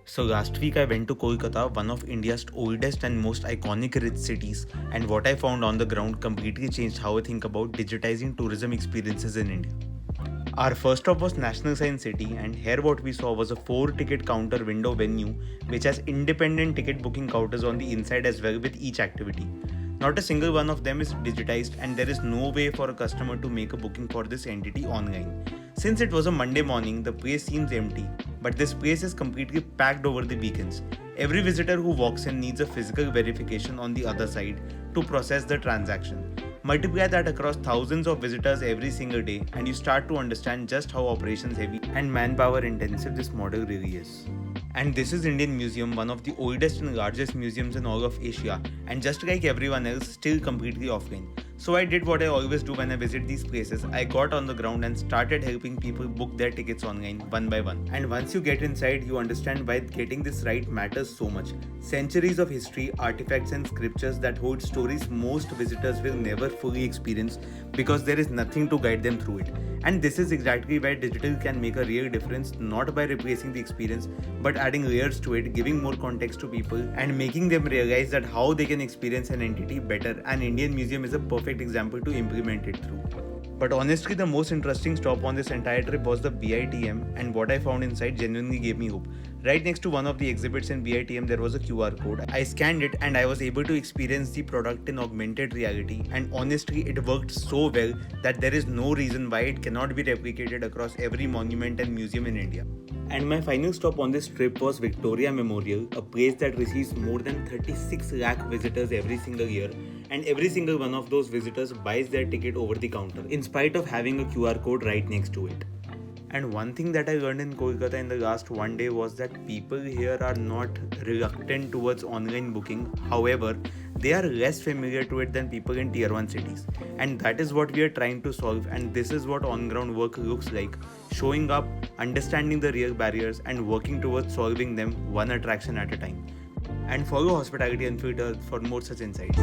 So last week I went to Kolkata, one of India's oldest and most iconic rich cities, and what I found on the ground completely changed how I think about digitizing tourism experiences in India. Our first stop was National Science City, and here what we saw was a 4 ticket counter window venue which has independent ticket booking counters on the inside as well with each activity. Not a single one of them is digitized, and there is no way for a customer to make a booking for this entity online. Since it was a Monday morning, the place seems empty, but this place is completely packed over the weekends. Every visitor who walks in needs a physical verification on the other side to process the transaction. Multiply that across thousands of visitors every single day, and you start to understand just how operations heavy and manpower intensive this model really is. And this is Indian Museum, one of the oldest and largest museums in all of Asia, and just like everyone else, still completely offline. So I did what I always do when I visit these places. I got on the ground and started helping people book their tickets online one by one. And once you get inside, you understand why getting this right matters so much. Centuries of history, artifacts and scriptures that hold stories most visitors will never fully experience because there is nothing to guide them through it. And this is exactly where digital can make a real difference, not by replacing the experience, but adding layers to it, giving more context to people, and making them realize that how they can experience an entity better. An Indian museum is a perfect example to implement it through. But honestly, the most interesting stop on this entire trip was the BITM, and what I found inside genuinely gave me hope. Right next to one of the exhibits in BITM, there was a QR code. I scanned it and I was able to experience the product in augmented reality, and honestly, it worked so well that there is no reason why it cannot be replicated across every monument and museum in India. And my final stop on this trip was Victoria Memorial, a place that receives more than 36 lakh visitors every single year, and every single one of those visitors buys their ticket over the counter, in spite of having a QR code right next to it. And one thing that I learned in Kolkata in the last one day was that people here are not reluctant towards online booking. However, they are less familiar to it than people in tier 1 cities. And that is what we are trying to solve, and this is what on ground work looks like: showing up, understanding the real barriers, and working towards solving them one attraction at a time. And follow Hospitality Unfiltered for more such insights.